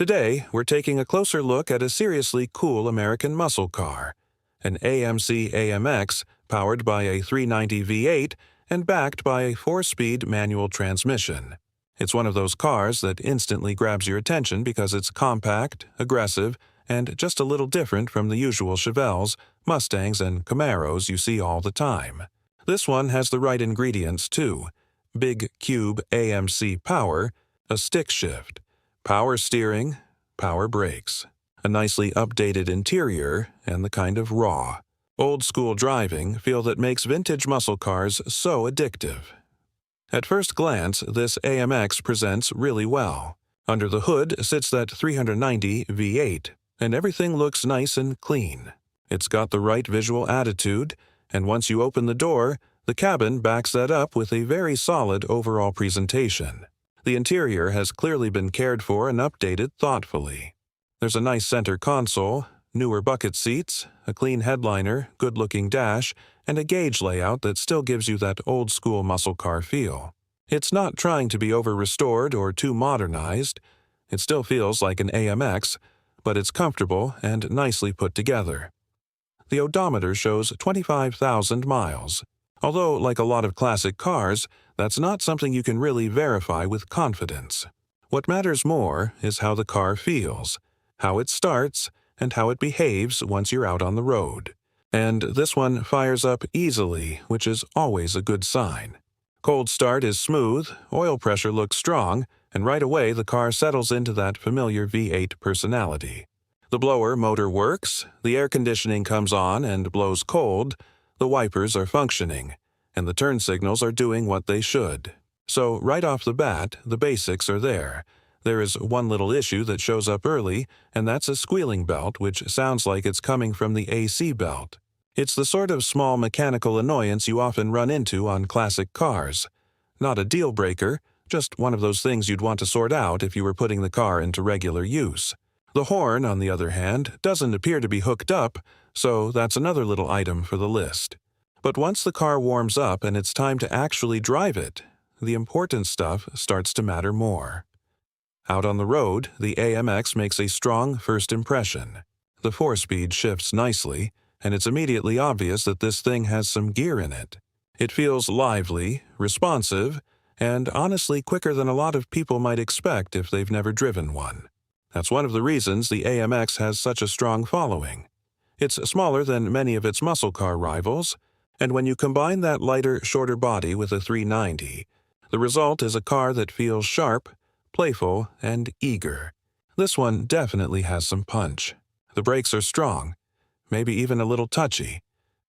Today, we're taking a closer look at a seriously cool American muscle car, an AMC AMX powered by a 390 V8 and backed by a 4-speed manual transmission. It's one of those cars that instantly grabs your attention because it's compact, aggressive, and just a little different from the usual Chevelles, Mustangs, and Camaros you see all the time. This one has the right ingredients too: big cube AMC power, a stick shift, power steering, power brakes, a nicely updated interior, and the kind of raw, old-school driving feel that makes vintage muscle cars so addictive. At first glance, this AMX presents really well. Under the hood sits that 390 V8, and everything looks nice and clean. It's got the right visual attitude, and once you open the door, the cabin backs that up with a very solid overall presentation. The interior has clearly been cared for and updated thoughtfully. There's a nice center console, newer bucket seats, a clean headliner, good-looking dash, and a gauge layout that still gives you that old-school muscle car feel. It's not trying to be over-restored or too modernized. It still feels like an AMX, but it's comfortable and nicely put together. The odometer shows 25,000 miles. Although, like a lot of classic cars, that's not something you can really verify with confidence. What matters more is how the car feels, how it starts, and how it behaves once you're out on the road. And this one fires up easily, which is always a good sign. Cold start is smooth, oil pressure looks strong, and right away the car settles into that familiar V8 personality. The blower motor works, the air conditioning comes on and blows cold, the wipers are functioning, and the turn signals are doing what they should. So right off the bat, the basics are there. There is one little issue that shows up early, and that's a squealing belt which sounds like it's coming from the AC belt. It's the sort of small mechanical annoyance you often run into on classic cars. Not a deal breaker, just one of those things you'd want to sort out if you were putting the car into regular use. The horn, on the other hand, doesn't appear to be hooked up, so that's another little item for the list. But once the car warms up and it's time to actually drive it, the important stuff starts to matter more. Out on the road, the AMX makes a strong first impression. The 4-speed shifts nicely, and it's immediately obvious that this thing has some gear in it. It feels lively, responsive, and honestly quicker than a lot of people might expect if they've never driven one. That's one of the reasons the AMX has such a strong following. It's smaller than many of its muscle car rivals, and when you combine that lighter, shorter body with a 390, the result is a car that feels sharp, playful, and eager. This one definitely has some punch. The brakes are strong, maybe even a little touchy,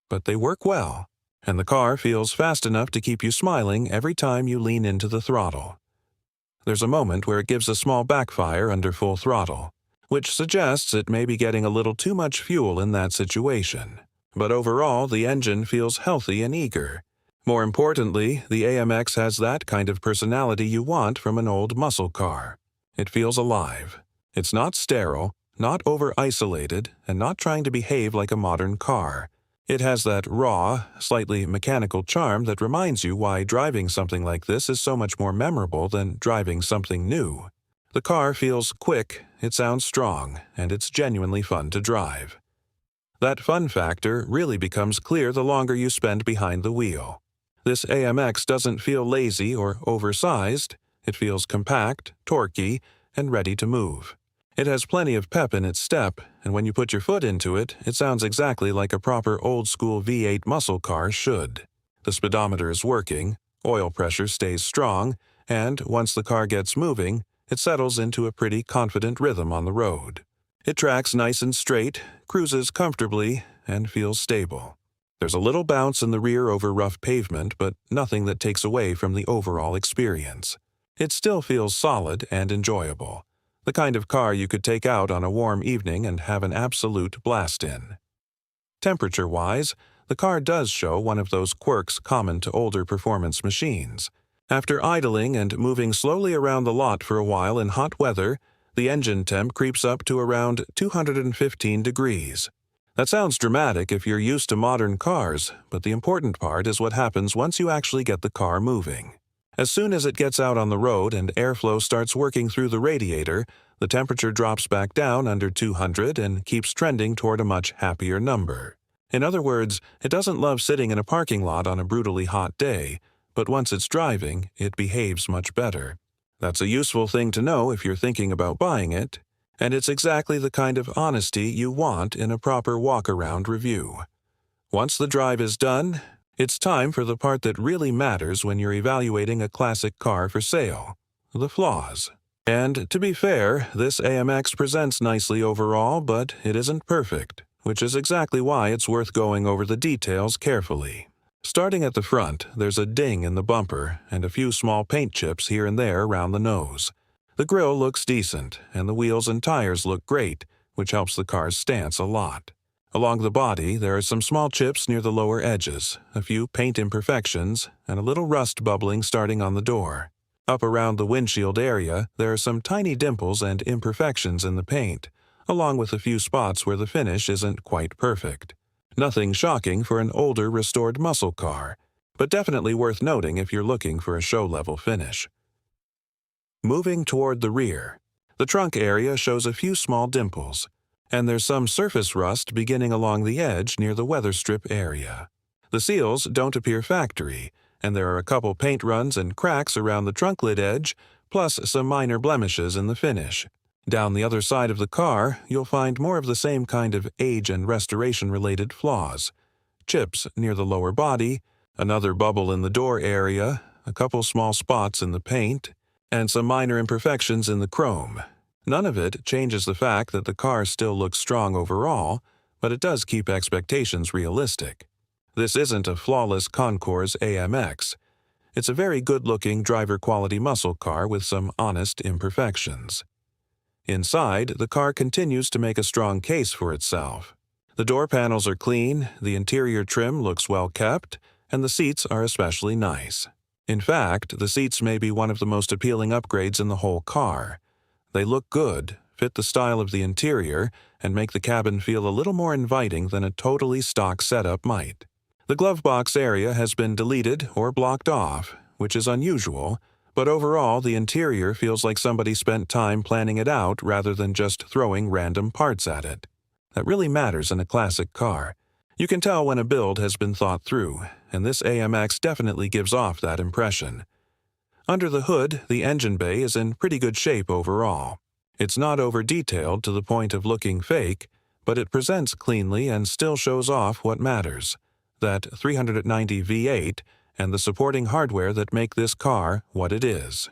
but they work well, and the car feels fast enough to keep you smiling every time you lean into the throttle. There's a moment where it gives a small backfire under full throttle, which suggests it may be getting a little too much fuel in that situation. But overall, the engine feels healthy and eager. More importantly, the AMX has that kind of personality you want from an old muscle car. It feels alive. It's not sterile, not over-isolated, and not trying to behave like a modern car. It has that raw, slightly mechanical charm that reminds you why driving something like this is so much more memorable than driving something new. The car feels quick, it sounds strong, and it's genuinely fun to drive. That fun factor really becomes clear the longer you spend behind the wheel. This AMX doesn't feel lazy or oversized. It feels compact, torquey, and ready to move. It has plenty of pep in its step, and when you put your foot into it, it sounds exactly like a proper old-school V8 muscle car should. The speedometer is working, oil pressure stays strong, and once the car gets moving, it settles into a pretty confident rhythm on the road. It tracks nice and straight, cruises comfortably, and feels stable. There's a little bounce in the rear over rough pavement, but nothing that takes away from the overall experience. It still feels solid and enjoyable. The kind of car you could take out on a warm evening and have an absolute blast in. Temperature-wise, the car does show one of those quirks common to older performance machines. After idling and moving slowly around the lot for a while in hot weather, the engine temp creeps up to around 215 degrees. That sounds dramatic if you're used to modern cars, but the important part is what happens once you actually get the car moving. As soon as it gets out on the road and airflow starts working through the radiator, The temperature drops back down under 200 and keeps trending toward a much happier number. In other words, it doesn't love sitting in a parking lot on a brutally hot day, but once it's driving, it behaves much better. That's a useful thing to know if you're thinking about buying it, and it's exactly the kind of honesty you want in a proper walk-around review. Once the drive is done, it's time for the part that really matters when you're evaluating a classic car for sale: the flaws. And to be fair, this AMX presents nicely overall, but it isn't perfect, which is exactly why it's worth going over the details carefully. Starting at the front, there's a ding in the bumper and a few small paint chips here and there around the nose. The grille looks decent, and the wheels and tires look great, which helps the car's stance a lot. Along the body, there are some small chips near the lower edges, a few paint imperfections, and a little rust bubbling starting on the door. Up around the windshield area, there are some tiny dimples and imperfections in the paint, along with a few spots where the finish isn't quite perfect. Nothing shocking for an older restored muscle car, but definitely worth noting if you're looking for a show-level finish. Moving toward the rear, the trunk area shows a few small dimples, and there's some surface rust beginning along the edge near the weather strip area. The seals don't appear factory, and there are a couple paint runs and cracks around the trunk lid edge, plus some minor blemishes in the finish. Down the other side of the car, you'll find more of the same kind of age and restoration-related flaws. Chips near the lower body, another bubble in the door area, a couple small spots in the paint, and some minor imperfections in the chrome. None of it changes the fact that the car still looks strong overall, but it does keep expectations realistic. This isn't a flawless Concours AMX. It's a very good-looking driver-quality muscle car with some honest imperfections. Inside, the car continues to make a strong case for itself. The door panels are clean, the interior trim looks well kept, and the seats are especially nice. In fact, the seats may be one of the most appealing upgrades in the whole car. They look good, fit the style of the interior, and make the cabin feel a little more inviting than a totally stock setup might. The glove box area has been deleted or blocked off, which is unusual, but overall the interior feels like somebody spent time planning it out rather than just throwing random parts at it. That really matters in a classic car. You can tell when a build has been thought through, and this AMX definitely gives off that impression. Under the hood, the engine bay is in pretty good shape overall. It's not over-detailed to the point of looking fake, but it presents cleanly and still shows off what matters: that 390 V8 and the supporting hardware that make this car what it is.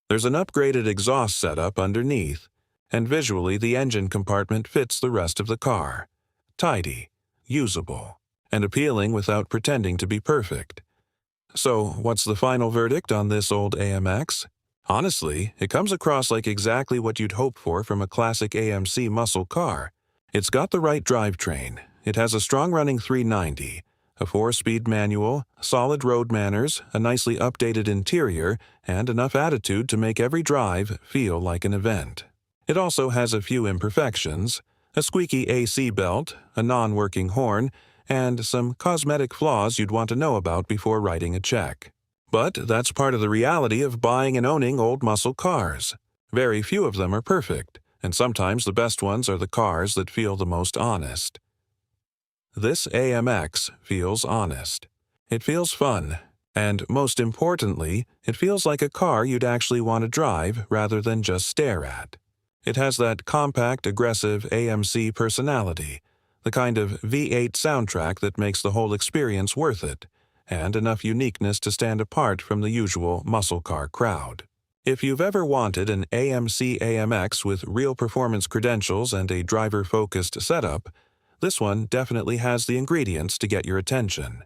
There's an upgraded exhaust setup underneath, and visually the engine compartment fits the rest of the car. Tidy, usable, and appealing without pretending to be perfect. So, what's the final verdict on this old AMX? Honestly, it comes across like exactly what you'd hope for from a classic AMC muscle car. It's got the right drivetrain, it has a strong-running 390, a 4-speed manual, solid road manners, a nicely updated interior, and enough attitude to make every drive feel like an event. It also has a few imperfections: a squeaky AC belt, a non-working horn, and some cosmetic flaws you'd want to know about before writing a check. But that's part of the reality of buying and owning old muscle cars. Very few of them are perfect, and sometimes the best ones are the cars that feel the most honest. This AMX feels honest. It feels fun, and most importantly, it feels like a car you'd actually want to drive rather than just stare at. It has that compact, aggressive AMC personality, the kind of V8 soundtrack that makes the whole experience worth it, and enough uniqueness to stand apart from the usual muscle car crowd. If you've ever wanted an AMC AMX with real performance credentials and a driver-focused setup, this one definitely has the ingredients to get your attention.